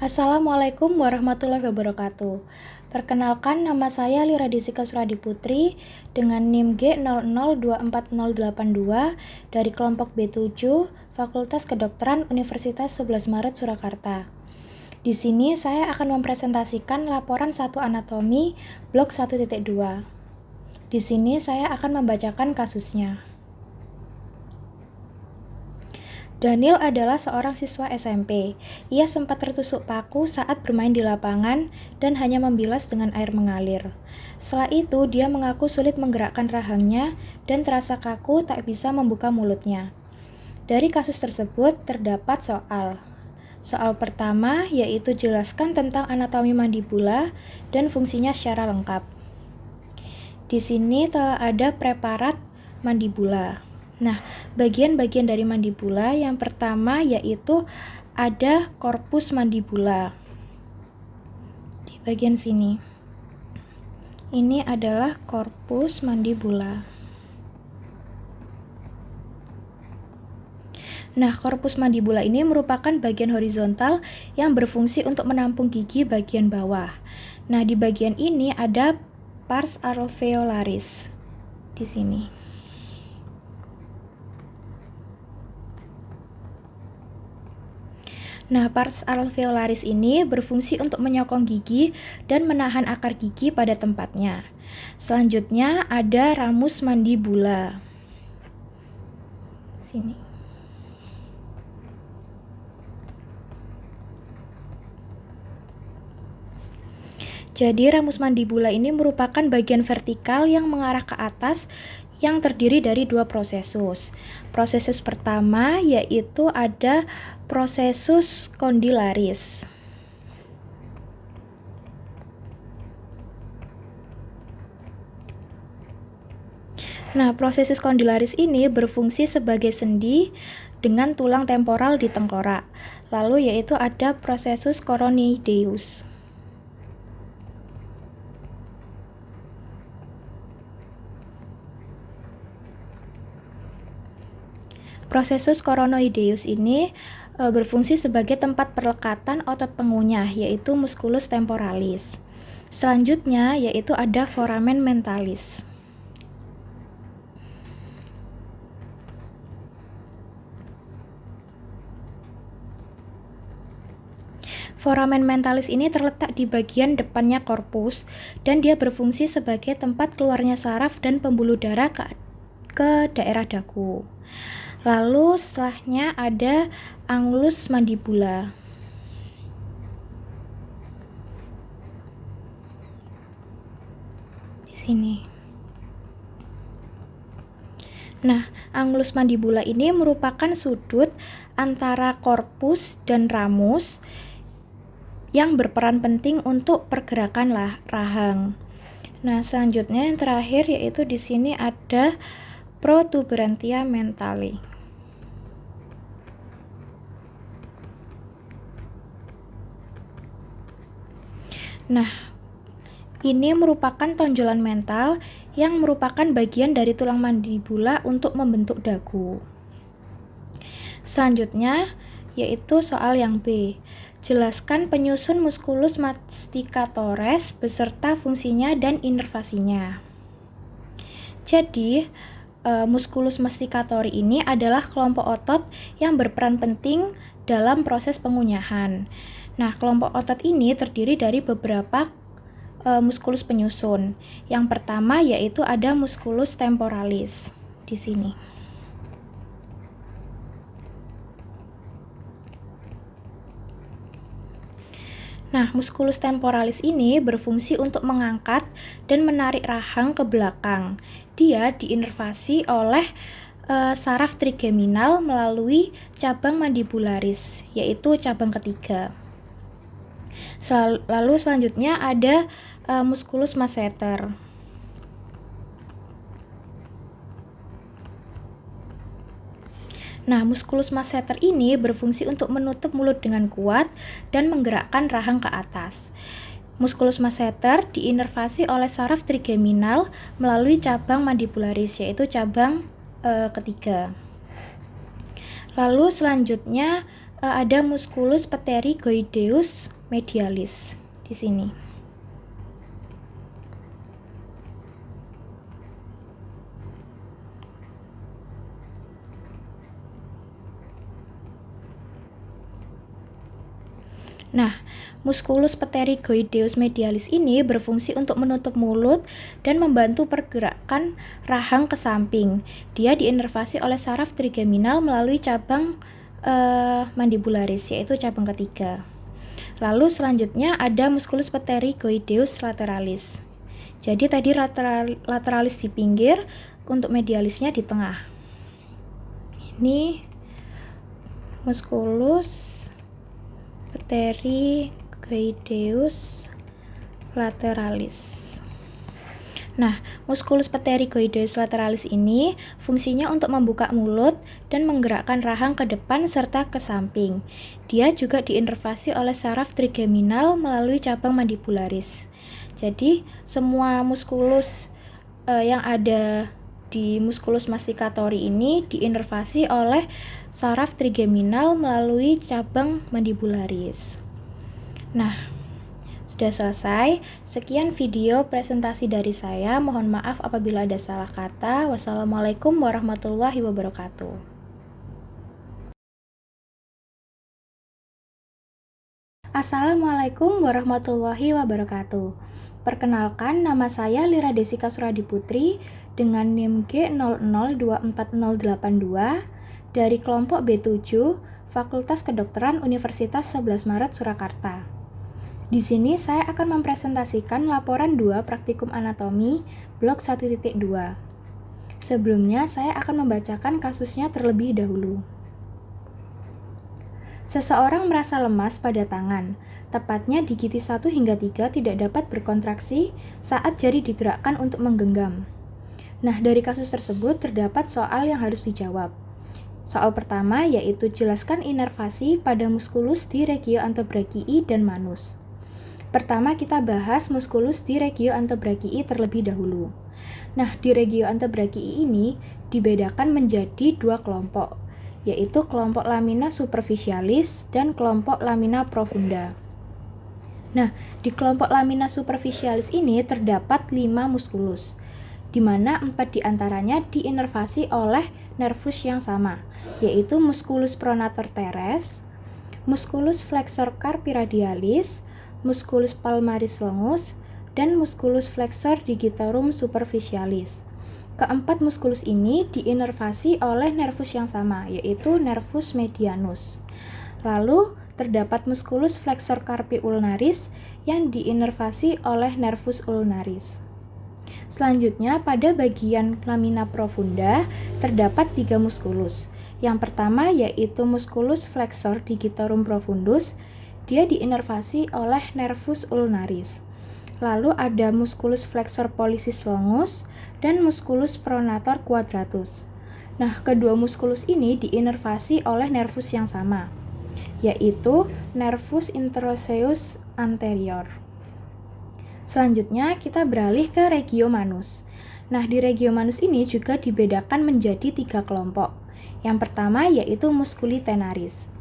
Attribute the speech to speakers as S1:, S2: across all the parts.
S1: Assalamualaikum warahmatullahi wabarakatuh. Perkenalkan, nama saya Lira Desika Suradi Putri dengan NIM G00240082 dari kelompok B7 Fakultas Kedokteran Universitas 11 Maret Surakarta. Di sini saya akan mempresentasikan laporan 1 anatomi blok 1.2. Di sini saya akan membacakan kasusnya. Daniel adalah seorang siswa SMP. Ia sempat tertusuk paku saat bermain di lapangan dan hanya membilas dengan air mengalir. Setelah itu, dia mengaku sulit menggerakkan rahangnya dan terasa kaku tak bisa membuka mulutnya. Dari kasus tersebut terdapat soal. Soal pertama yaitu jelaskan tentang anatomi mandibula dan fungsinya secara lengkap. Di sini telah ada preparat mandibula. Nah, bagian-bagian dari mandibula yang pertama yaitu ada korpus mandibula. Di bagian sini. Ini adalah korpus mandibula. Nah, korpus mandibula ini merupakan bagian horizontal yang berfungsi untuk menampung gigi bagian bawah. Nah, di bagian ini ada pars alveolaris. Di sini. Nah, pars alveolaris ini berfungsi untuk menyokong gigi dan menahan akar gigi pada tempatnya. Selanjutnya ada ramus mandibula. Sini. Jadi ramus mandibula ini merupakan bagian vertikal yang mengarah ke atas yang terdiri dari dua prosesus. Prosesus pertama yaitu ada prosesus condylaris. Nah, prosesus condylaris ini berfungsi sebagai sendi dengan tulang temporal di tengkorak. Lalu yaitu ada prosesus coronoideus. Prosesus coronoideus ini berfungsi sebagai tempat perlekatan otot pengunyah, yaitu musculus temporalis. Selanjutnya yaitu ada foramen mentalis. Foramen mentalis ini terletak di bagian depannya korpus dan dia berfungsi sebagai tempat keluarnya saraf dan pembuluh darah ke daerah dagu. Lalu setelahnya ada angulus mandibula. Di sini. Nah, angulus mandibula ini merupakan sudut antara korpus dan ramus yang berperan penting untuk pergerakan rahang. Nah, selanjutnya yang terakhir yaitu di sini ada protuberantia mentale. Nah, ini merupakan tonjolan mental yang merupakan bagian dari tulang mandibula untuk membentuk dagu. Selanjutnya yaitu soal yang B. Jelaskan penyusun musculus masticatores beserta fungsinya dan inervasinya. Jadi, musculus masticatori ini adalah kelompok otot yang berperan penting dalam proses pengunyahan. Nah, kelompok otot ini terdiri dari beberapa musculus penyusun. Yang pertama yaitu ada musculus temporalis di sini. Nah, musculus temporalis ini berfungsi untuk mengangkat dan menarik rahang ke belakang. Dia diinervasi oleh saraf trigeminal melalui cabang mandibularis, yaitu cabang ketiga. Lalu selanjutnya ada musculus masseter. Nah, musculus masseter ini berfungsi untuk menutup mulut dengan kuat dan menggerakkan rahang ke atas. Musculus masseter diinervasi oleh saraf trigeminal melalui cabang mandibularis, yaitu cabang ketiga. Lalu selanjutnya ada musculus pterygoideus medialis di sini. Nah, musculus pterygoideus medialis ini berfungsi untuk menutup mulut dan membantu pergerakan rahang ke samping. Dia diinervasi oleh saraf trigeminal melalui cabang mandibularis, yaitu cabang ketiga. Lalu selanjutnya ada musculus pterygoideus lateralis. Jadi tadi lateralis di pinggir, untuk medialisnya di tengah. Ini musculus pterygoideus lateralis. Nah, musculus pterygoideus lateralis ini fungsinya untuk membuka mulut dan menggerakkan rahang ke depan serta ke samping. Dia juga diinervasi oleh saraf trigeminal melalui cabang mandibularis. Jadi, semua musculus yang ada di musculus masticatori ini diinervasi oleh saraf trigeminal melalui cabang mandibularis. Nah, sudah selesai. Sekian video presentasi dari saya. Mohon maaf apabila ada salah kata. Wassalamualaikum warahmatullahi wabarakatuh. Assalamualaikum warahmatullahi wabarakatuh. Perkenalkan, nama saya Lira Desika Suradi Putri dengan NIM G00240082 dari kelompok B7 Fakultas Kedokteran Universitas 11 Maret Surakarta. Di sini saya akan mempresentasikan laporan 2 praktikum anatomi blok 1.2. Sebelumnya saya akan membacakan kasusnya terlebih dahulu. Seseorang merasa lemas pada tangan, tepatnya di gigi 1 hingga 3 tidak dapat berkontraksi saat jari digerakkan untuk menggenggam. Nah, dari kasus tersebut terdapat soal yang harus dijawab. Soal pertama yaitu jelaskan inervasi pada musculus di regio antebrachii dan manus. Pertama kita bahas musculus di regio antebrachii terlebih dahulu. Nah, di regio antebrachii ini dibedakan menjadi 2 kelompok, yaitu kelompok lamina superficialis dan kelompok lamina profunda. Nah, di kelompok lamina superficialis ini terdapat 5 musculus, di mana 4 diantaranya diinervasi oleh nervus yang sama, yaitu musculus pronator teres, musculus flexor carpi radialis, musculus palmaris longus, dan musculus flexor digitorum superficialis. Keempat musculus ini diinervasi oleh nervus yang sama, yaitu nervus medianus. Lalu terdapat musculus flexor carpi ulnaris yang diinervasi oleh nervus ulnaris. Selanjutnya, pada bagian lamina profunda terdapat 3 musculus. Yang pertama yaitu musculus flexor digitorum profundus, dia diinervasi oleh nervus ulnaris. Lalu ada musculus flexor pollicis longus dan musculus pronator quadratus. Nah, kedua musculus ini diinervasi oleh nervus yang sama, yaitu nervus interosseus anterior. Selanjutnya kita beralih ke regio manus. Nah, di regio manus ini juga dibedakan menjadi 3 kelompok. Yang pertama yaitu musculi tenaris.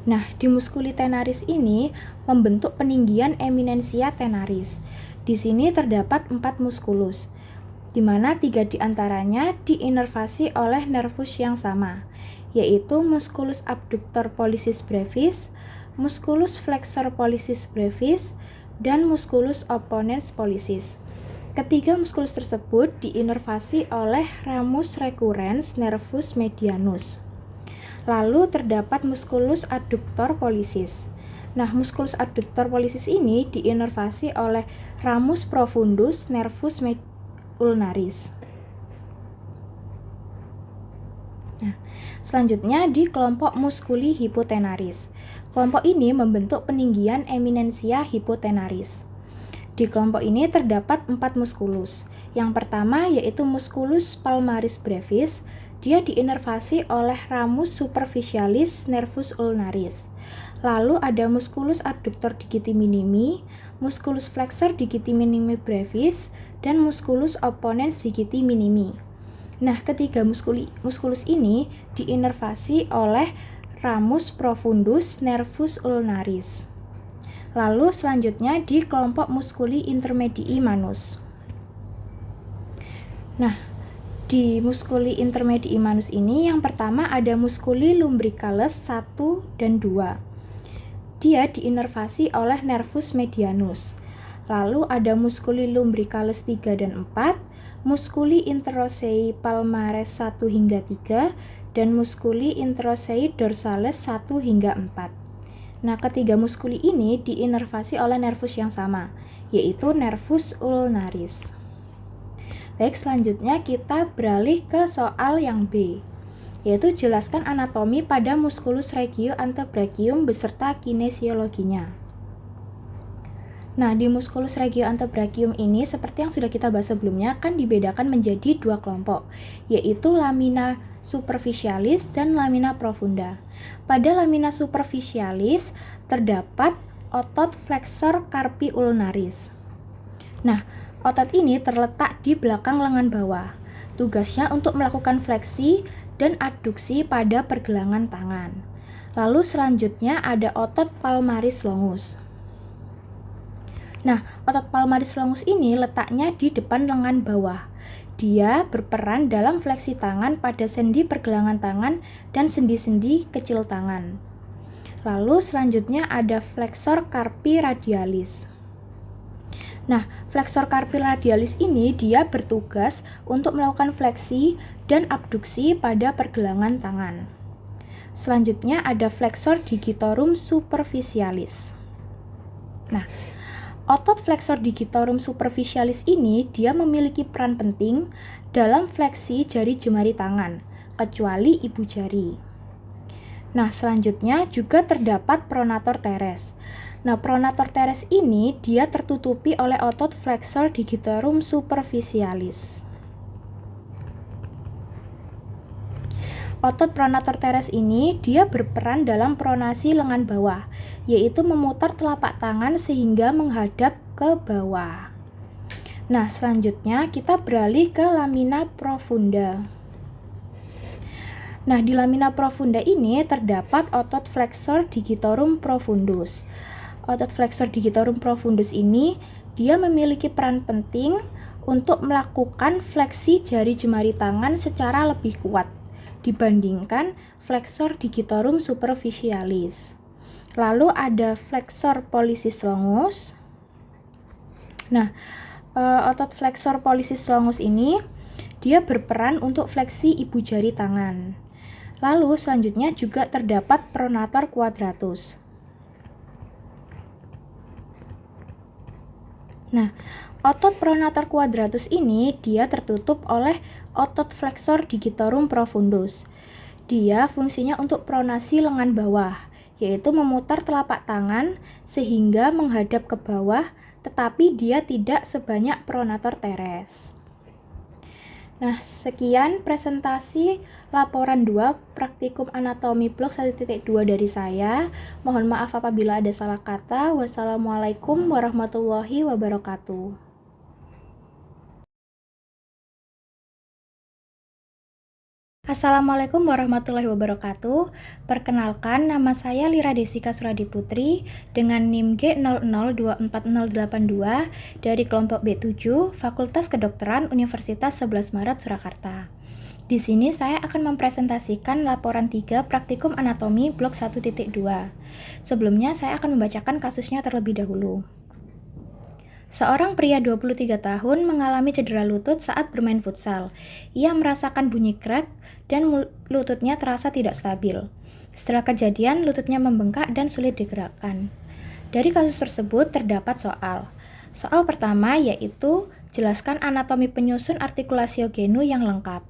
S1: Nah, di musculi tenaris ini membentuk peninggian eminensia tenaris. Di sini terdapat 4 musculus, di mana 3 diantaranya diinervasi oleh nervus yang sama, yaitu musculus abductor pollicis brevis, musculus flexor pollicis brevis, dan musculus opponens pollicis. Ketiga musculus tersebut diinervasi oleh ramus recurrens nervus medianus. Lalu terdapat musculus adductor pollicis. Nah, musculus adductor pollicis ini diinervasi oleh ramus profundus nervus ulnaris. Nah, selanjutnya di kelompok musculi hypotenaris. Kelompok ini membentuk peninggian eminensia hypotenaris. Di kelompok ini terdapat 4 musculus. Yang pertama yaitu musculus palmaris brevis, dia diinervasi oleh ramus superficialis nervus ulnaris. Lalu ada musculus adductor digiti minimi, musculus flexor digiti minimi brevis, dan musculus opponens digiti minimi. Nah, ketiga musculus ini diinervasi oleh ramus profundus, nervus ulnaris. Lalu selanjutnya di kelompok musculi intermedii manus. Nah, di musculi intermedii manus ini yang pertama ada musculi lumbricalis 1 dan 2. Dia diinervasi oleh nervus medianus. Lalu ada musculi lumbricalis 3 dan 4, musculi interossei palmaris 1 hingga 3, dan musculi interossei dorsalis 1 hingga 4. Nah, ketiga muskuli ini diinervasi oleh nervus yang sama, yaitu nervus ulnaris. Baik, selanjutnya kita beralih ke soal yang B, yaitu jelaskan anatomi pada musculus regio antebrachium beserta kinesiologinya. Nah, di musculus regio antebrachium ini seperti yang sudah kita bahas sebelumnya kan dibedakan menjadi dua kelompok, yaitu lamina superficialis dan lamina profunda. Pada lamina superficialis terdapat otot flexor carpi ulnaris. Nah, otot ini terletak di belakang lengan bawah. Tugasnya untuk melakukan fleksi dan adduksi pada pergelangan tangan. Lalu selanjutnya ada otot palmaris longus. Nah, otot palmaris longus ini letaknya di depan lengan bawah. Dia berperan dalam fleksi tangan pada sendi pergelangan tangan dan sendi-sendi kecil tangan. Lalu selanjutnya ada flexor carpi radialis. Nah, flexor carpi radialis ini dia bertugas untuk melakukan fleksi dan abduksi pada pergelangan tangan. Selanjutnya ada flexor digitorum superficialis. Nah, otot flexor digitorum superficialis ini dia memiliki peran penting dalam fleksi jari jemari tangan, kecuali ibu jari. Nah, selanjutnya juga terdapat pronator teres. Nah, pronator teres ini dia tertutupi oleh otot flexor digitorum superficialis. Otot pronator teres ini dia berperan dalam pronasi lengan bawah, yaitu memutar telapak tangan sehingga menghadap ke bawah. Nah, selanjutnya kita beralih ke lamina profunda. Nah, di lamina profunda ini terdapat otot flexor digitorum profundus. Otot flexor digitorum profundus ini dia memiliki peran penting untuk melakukan fleksi jari jemari tangan secara lebih kuat dibandingkan flexor digitorum superficialis. Lalu ada flexor pollicis longus. Nah, otot flexor pollicis longus ini dia berperan untuk fleksi ibu jari tangan. Lalu selanjutnya juga terdapat pronator quadratus. Nah, otot pronator quadratus ini dia tertutup oleh otot flexor digitorum profundus. Dia fungsinya untuk pronasi lengan bawah, yaitu memutar telapak tangan sehingga menghadap ke bawah, tetapi dia tidak sebanyak pronator teres. Nah, sekian presentasi laporan 2 praktikum anatomi blok 1.2 dari saya. Mohon maaf apabila ada salah kata. Wassalamualaikum warahmatullahi wabarakatuh. Assalamualaikum warahmatullahi wabarakatuh. Perkenalkan, nama saya Lira Desika Suradi Putri dengan NIM G00240082 dari kelompok B7 Fakultas Kedokteran Universitas 11 Maret Surakarta. Di sini saya akan mempresentasikan laporan 3 praktikum anatomi blok 1.2. Sebelumnya saya akan membacakan kasusnya terlebih dahulu. Seorang pria 23 tahun mengalami cedera lutut saat bermain futsal. Ia merasakan bunyi krek dan lututnya terasa tidak stabil. Setelah kejadian, lututnya membengkak dan sulit digerakkan. Dari kasus tersebut terdapat soal. Soal pertama yaitu jelaskan anatomi penyusun artikulasio genu yang lengkap.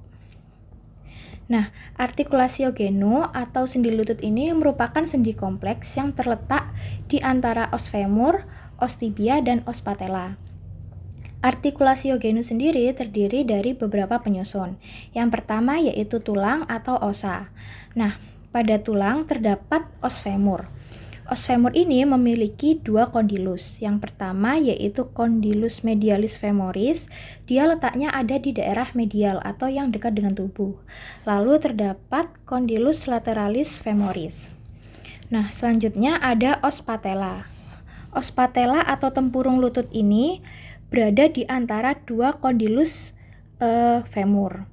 S1: Nah, artikulasio genu atau sendi lutut ini merupakan sendi kompleks yang terletak di antara os femur, os tibia, dan os patella. Artikulasio genu sendiri terdiri dari beberapa penyusun. Yang pertama yaitu tulang atau osa. Nah, pada tulang terdapat os femur. Os femur ini memiliki dua kondilus. Yang pertama yaitu kondilus medialis femoris. Dia letaknya ada di daerah medial atau yang dekat dengan tubuh. Lalu terdapat kondilus lateralis femoris. Nah, selanjutnya ada os patella. Os patella atau tempurung lutut ini berada di antara dua kondilus femur.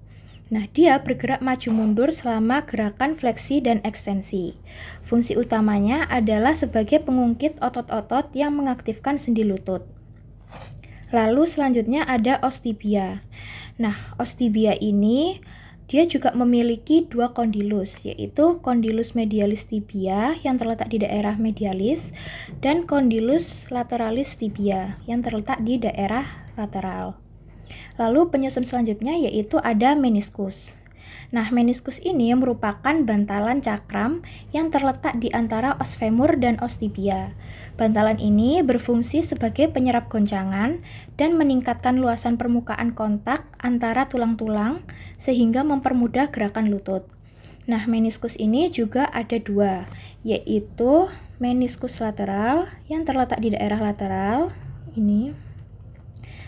S1: Nah, dia bergerak maju mundur selama gerakan fleksi dan ekstensi. Fungsi utamanya adalah sebagai pengungkit otot-otot yang mengaktifkan sendi lutut. Lalu selanjutnya ada os tibia. Nah, os tibia ini dia juga memiliki dua kondilus, yaitu kondilus medialis tibia yang terletak di daerah medialis dan kondilus lateralis tibia yang terletak di daerah lateral. Lalu penyusun selanjutnya yaitu ada meniskus. Nah, meniskus ini merupakan bantalan cakram yang terletak di antara os femur dan os tibia. Bantalan ini berfungsi sebagai penyerap goncangan dan meningkatkan luasan permukaan kontak antara tulang-tulang sehingga mempermudah gerakan lutut. Nah, meniskus ini juga ada dua, yaitu meniskus lateral yang terletak di daerah lateral ini,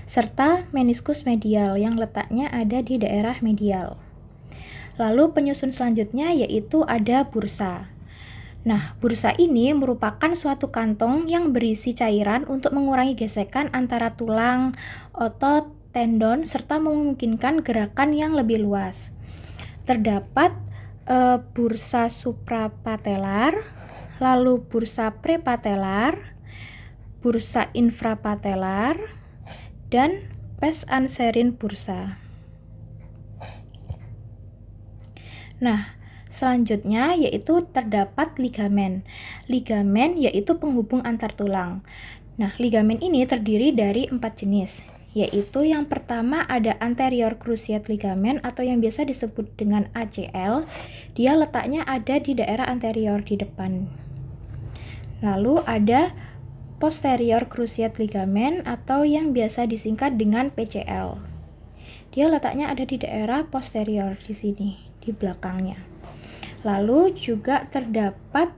S1: serta meniskus medial yang letaknya ada di daerah medial. Lalu penyusun selanjutnya yaitu ada bursa. Nah, bursa ini merupakan suatu kantong yang berisi cairan untuk mengurangi gesekan antara tulang, otot, tendon, serta memungkinkan gerakan yang lebih luas. Terdapat bursa suprapatelar, lalu bursa prepatelar, bursa infrapatelar, dan pes anserin bursa. Nah, selanjutnya yaitu terdapat ligamen. Ligamen yaitu penghubung antar tulang. Nah, ligamen ini terdiri dari 4 jenis, yaitu yang pertama ada anterior cruciate ligament atau yang biasa disebut dengan ACL. Dia letaknya ada di daerah anterior di depan. Lalu ada posterior cruciate ligament atau yang biasa disingkat dengan PCL. Dia letaknya ada di daerah posterior di sini, di belakangnya. Lalu juga terdapat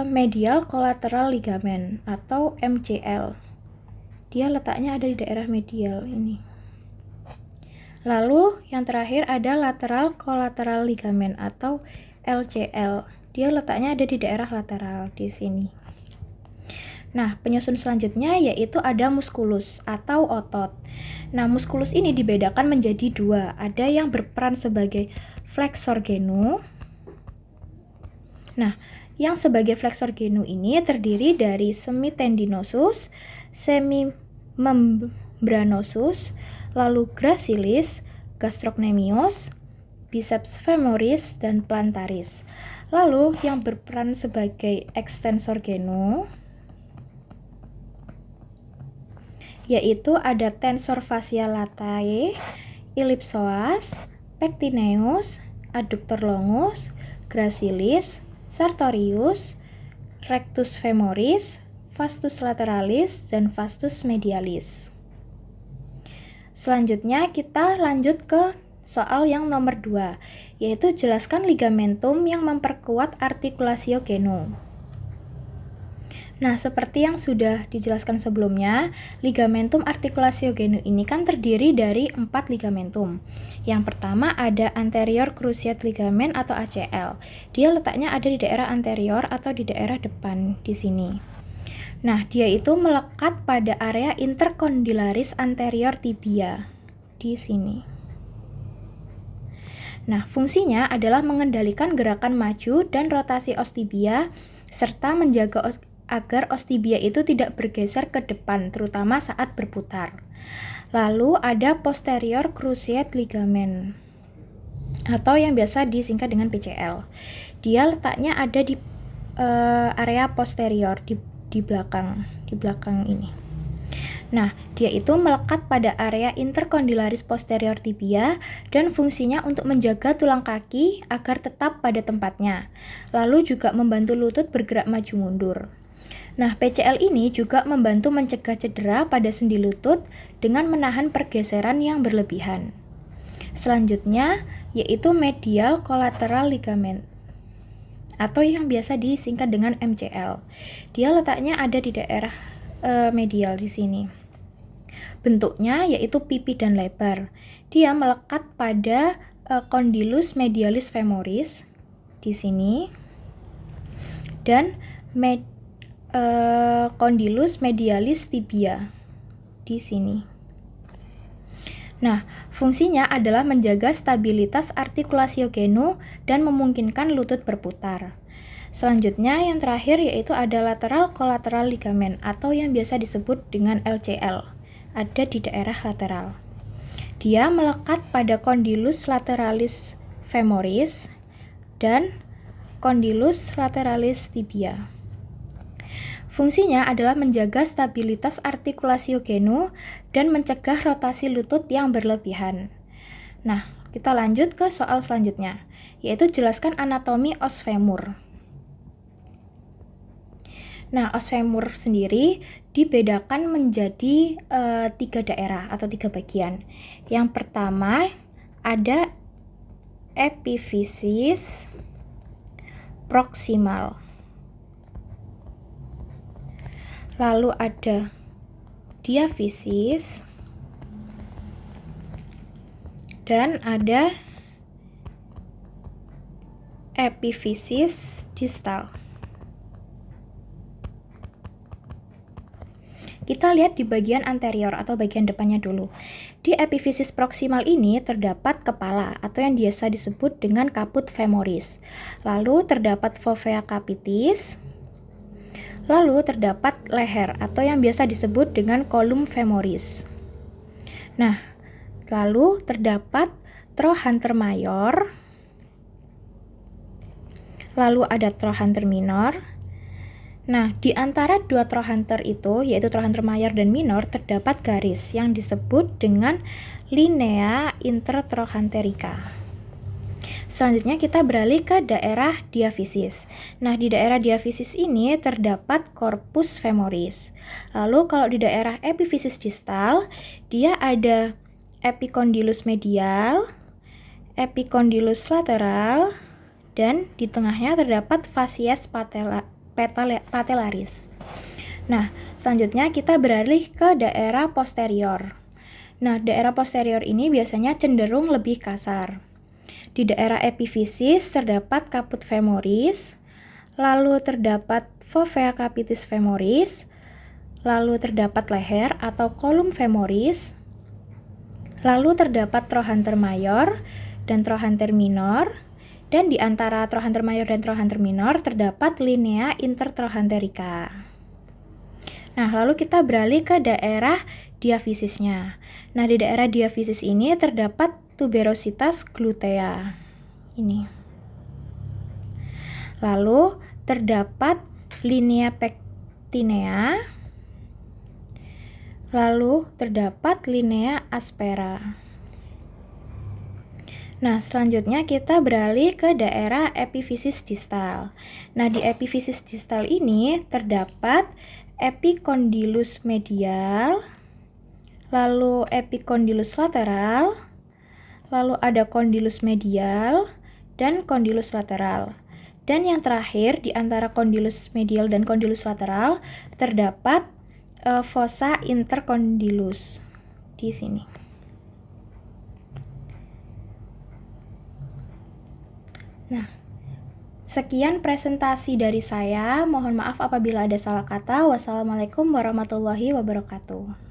S1: medial collateral ligament atau MCL. Dia letaknya ada di daerah medial ini. Lalu yang terakhir ada lateral collateral ligament atau LCL. Dia letaknya ada di daerah lateral di sini. Nah, penyusun selanjutnya yaitu ada muskulus atau otot. Nah, muskulus ini dibedakan menjadi dua. Ada yang berperan sebagai flexor genu. Nah, yang sebagai flexor genu ini terdiri dari semitendinosus, semimembranosus, lalu gracilis, gastrocnemius, biceps femoris, dan plantaris. Lalu yang berperan sebagai extensor genu yaitu ada tensor fasciae latae, ellipsoas, pectineus, adductor longus, gracilis, sartorius, rectus femoris, vastus lateralis, dan vastus medialis. Selanjutnya kita lanjut ke soal yang nomor 2, yaitu jelaskan ligamentum yang memperkuat artikulasio genu. Nah, seperti yang sudah dijelaskan sebelumnya, ligamentum artikulasio genu ini kan terdiri dari 4 ligamentum. Yang pertama ada anterior cruciate ligament atau ACL. Dia letaknya ada di daerah anterior atau di daerah depan di sini. Nah, dia itu melekat pada area intercondylaris anterior tibia di sini. Nah, fungsinya adalah mengendalikan gerakan maju dan rotasi os tibia serta menjaga agar os tibia itu tidak bergeser ke depan, terutama saat berputar. Lalu ada posterior cruciate ligament atau yang biasa disingkat dengan PCL. Dia letaknya ada di area posterior di belakang ini. Nah, dia itu melekat pada area intercondylaris posterior tibia dan fungsinya untuk menjaga tulang kaki agar tetap pada tempatnya. Lalu juga membantu lutut bergerak maju mundur. Nah, PCL ini juga membantu mencegah cedera pada sendi lutut dengan menahan pergeseran yang berlebihan. Selanjutnya, yaitu medial collateral ligament atau yang biasa disingkat dengan MCL. Dia letaknya ada di daerah medial di sini. Bentuknya yaitu pipi dan lebar. Dia melekat pada condylus medialis femoris di sini dan condylus medialis tibia di sini. Nah, fungsinya adalah menjaga stabilitas articulatio genu dan memungkinkan lutut berputar. Selanjutnya yang terakhir yaitu ada lateral collateral ligament atau yang biasa disebut dengan LCL, ada di daerah lateral. Dia melekat pada condylus lateralis femoris dan condylus lateralis tibia. Fungsinya adalah menjaga stabilitas articulatio genu dan mencegah rotasi lutut yang berlebihan. Nah, kita lanjut ke soal selanjutnya, yaitu jelaskan anatomi os femur. Nah, os femur sendiri dibedakan menjadi 3 daerah atau 3 bagian. Yang pertama ada epiphysis proximal. Lalu ada diaphysis dan ada epiphysis distal. Kita lihat di bagian anterior atau bagian depannya dulu. Di epiphysis proximal ini terdapat kepala atau yang biasa disebut dengan caput femoris. Lalu terdapat fovea capitis. Lalu terdapat leher atau yang biasa disebut dengan column femoris. Nah, lalu terdapat trochanter mayor. Lalu ada trochanter minor. Nah, di antara dua trochanter itu, yaitu trochanter mayor dan minor, terdapat garis yang disebut dengan linea intertrochanterica. Selanjutnya kita beralih ke daerah diaphysis. Nah, di daerah diaphysis ini terdapat corpus femoris. Lalu kalau di daerah epiphysis distal, dia ada epicondylus medial, epicondylus lateral, dan di tengahnya terdapat facies patellaris. Nah, selanjutnya kita beralih ke daerah posterior. Nah, daerah posterior ini biasanya cenderung lebih kasar. Di daerah epiphysis terdapat caput femoris, lalu terdapat fovea capitis femoris, lalu terdapat leher atau column femoris, lalu terdapat trochanter mayor dan trochanter minor, dan di antara trochanter mayor dan trochanter minor terdapat linea intertrochanterica. Nah, lalu kita beralih ke daerah diaphysisnya. Nah, di daerah diaphysis ini terdapat tuberositas glutea. Ini. Lalu terdapat linea pectinea. Lalu terdapat linea aspera. Nah, selanjutnya kita beralih ke daerah epiphysis distal. Nah, di epiphysis distal ini terdapat epicondylus medial, lalu epicondylus lateral, lalu ada condylus medial dan condylus lateral. Dan yang terakhir di antara condylus medial dan condylus lateral terdapat fossa intercondylus di sini. Nah, sekian presentasi dari saya. Mohon maaf apabila ada salah kata. Wassalamualaikum warahmatullahi wabarakatuh.